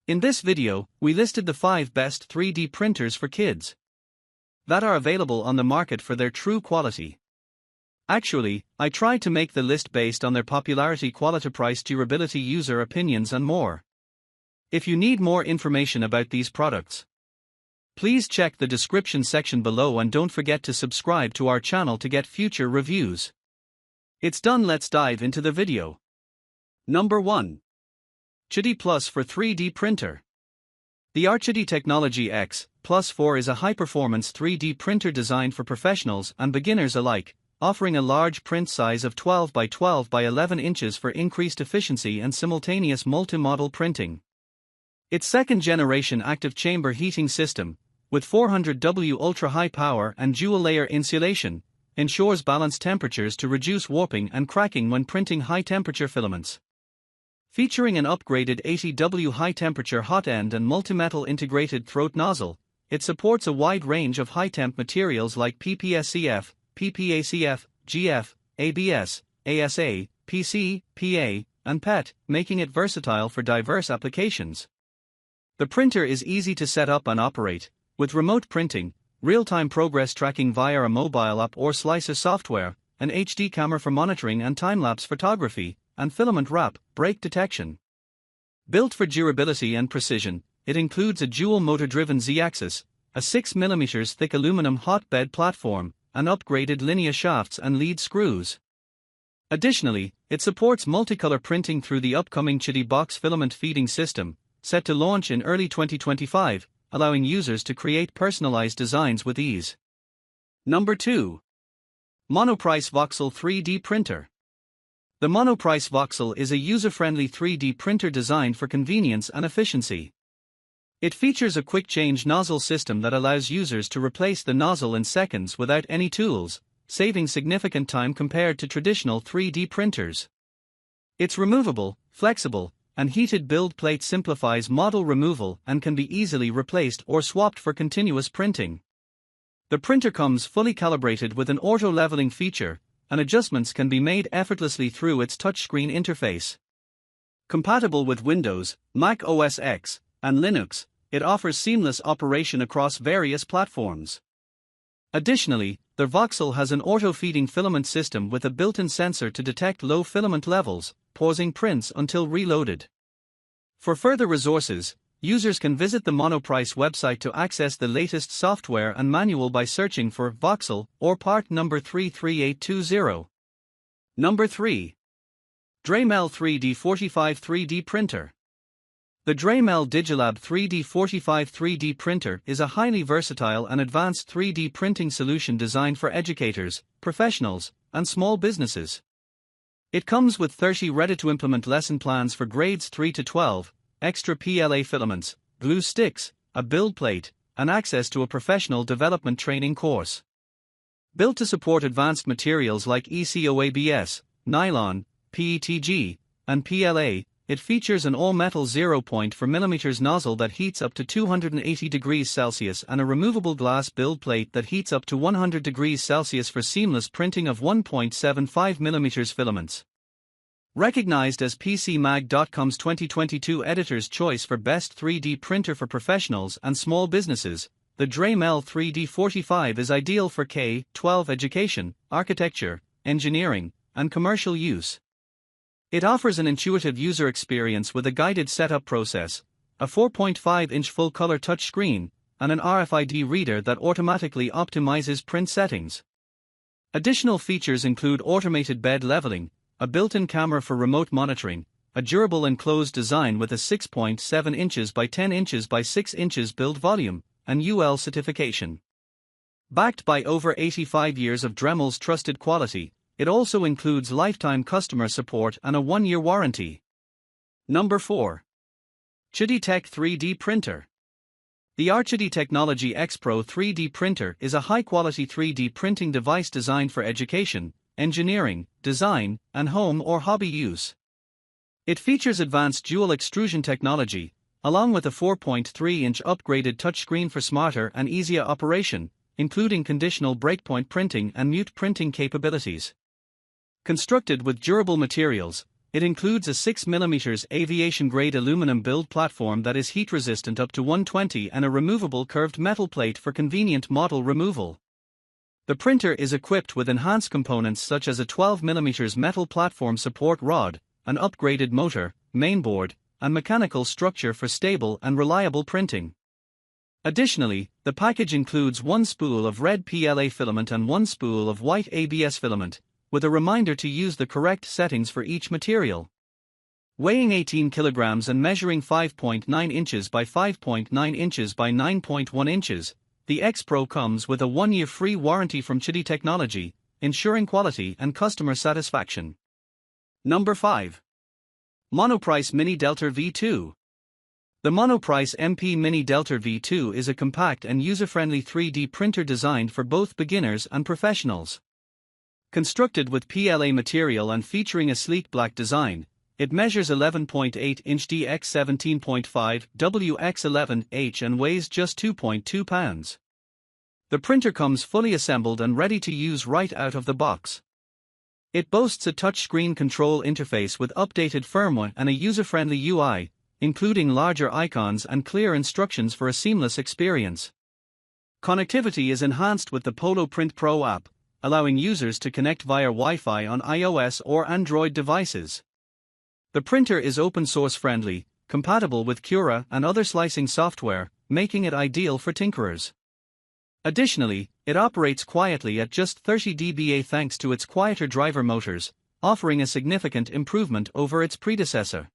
In this video, we listed the 5 best 3D printers for kids that are available on the market for their true quality. Actually, I tried to make the list based on their popularity, quality, price, durability, user opinions and more. If you need more information about these products, please check the description section below and don't forget to subscribe to our channel to get future reviews. It's done, let's dive into the video. Number 1. QIDI Plus for 3D printer. The QIDI Technology X Plus 4 is a high-performance 3D printer designed for professionals and beginners alike, offering a large print size of 12 by 12 by 11 inches for increased efficiency and simultaneous multi-model printing. Its second-generation active chamber heating system, with 400W ultra-high power and dual-layer insulation, ensures balanced temperatures to reduce warping and cracking when printing high-temperature filaments. Featuring an upgraded 80W high-temperature hot end and multi-metal integrated throat nozzle, it supports a wide range of high-temp materials like PPSCF, PPACF, GF, ABS, ASA, PC, PA, and PET, making it versatile for diverse applications. The printer is easy to set up and operate, with remote printing, real-time progress tracking via a mobile app or slicer software, an HD camera for monitoring and time-lapse photography, and filament wrap, break detection. Built for durability and precision, it includes a dual motor-driven Z-axis, a 6mm thick aluminum hotbed platform, and upgraded linear shafts and lead screws. Additionally, it supports multicolor printing through the upcoming QIDI box filament feeding system, set to launch in early 2025, allowing users to create personalized designs with ease. Number 2. Monoprice Voxel 3D printer. The Monoprice Voxel is a user-friendly 3D printer designed for convenience and efficiency. It features a quick-change nozzle system that allows users to replace the nozzle in seconds without any tools, saving significant time compared to traditional 3D printers. Its removable, flexible, and heated build plate simplifies model removal and can be easily replaced or swapped for continuous printing. The printer comes fully calibrated with an auto-leveling feature, and adjustments can be made effortlessly through its touchscreen interface. Compatible with Windows, Mac OS X, and Linux, it offers seamless operation across various platforms. Additionally, the Voxel has an auto-feeding filament system with a built-in sensor to detect low filament levels, pausing prints until reloaded. For further resources, users can visit the Monoprice website to access the latest software and manual by searching for Voxel or part number 33820. Number 3. Dremel 3D45 3D printer. The Dremel Digilab 3D45 3D printer is a highly versatile and advanced 3D printing solution designed for educators, professionals, and small businesses. It comes with 30 ready-to-implement lesson plans for grades 3 to 12, extra PLA filaments, glue sticks, a build plate, and access to a professional development training course. Built to support advanced materials like ECOABS, nylon, PETG, and PLA, it features an all-metal 0.4mm nozzle that heats up to 280 degrees Celsius and a removable glass build plate that heats up to 100 degrees Celsius for seamless printing of 1.75mm filaments. Recognized as PCMag.com's 2022 Editor's Choice for Best 3D Printer for Professionals and Small Businesses, the Dremel 3D45 is ideal for K-12 education, architecture, engineering, and commercial use. It offers an intuitive user experience with a guided setup process, a 4.5-inch full-color touchscreen, and an RFID reader that automatically optimizes print settings. Additional features include automated bed leveling, a built-in camera for remote monitoring, a durable enclosed design with a 6.7 inches by 10 inches by 6 inches build volume, and UL certification. Backed by over 85 years of Dremel's trusted quality, it also includes lifetime customer support and a 1-year warranty. Number 4. QIDI Tech 3D printer. The QIDI Technology X Pro 3D printer is a high-quality 3D printing device designed for education, engineering, design, and home or hobby use. It features advanced dual extrusion technology, along with a 4.3-inch upgraded touchscreen for smarter and easier operation, including conditional breakpoint printing and mute printing capabilities. Constructed with durable materials, It includes a 6mm aviation-grade aluminum build platform that is heat-resistant up to 120 and a removable curved metal plate for convenient model removal. The printer is equipped with enhanced components such as a 12mm metal platform support rod, an upgraded motor, mainboard, and mechanical structure for stable and reliable printing. Additionally, the package includes one spool of red PLA filament and one spool of white ABS filament, with a reminder to use the correct settings for each material. Weighing 18 kilograms and measuring 5.9 inches by 5.9 inches by 9.1 inches, the X Pro comes with a 1-year free warranty from QIDI Technology, ensuring quality and customer satisfaction. Number 5. Monoprice Mini Delta V2. The Monoprice MP Mini Delta V2 is a compact and user-friendly 3D printer designed for both beginners and professionals. Constructed with PLA material and featuring a sleek black design, it measures 11.8 inch x 17.5 x 11H and weighs just 2.2 pounds. The printer comes fully assembled and ready to use right out of the box. It boasts a touchscreen control interface with updated firmware and a user-friendly UI, including larger icons and clear instructions for a seamless experience. Connectivity is enhanced with the Polo Print Pro app, allowing users to connect via Wi-Fi on iOS or Android devices. The printer is open-source friendly, compatible with Cura and other slicing software, making it ideal for tinkerers. Additionally, it operates quietly at just 30 dBA thanks to its quieter driver motors, offering a significant improvement over its predecessor.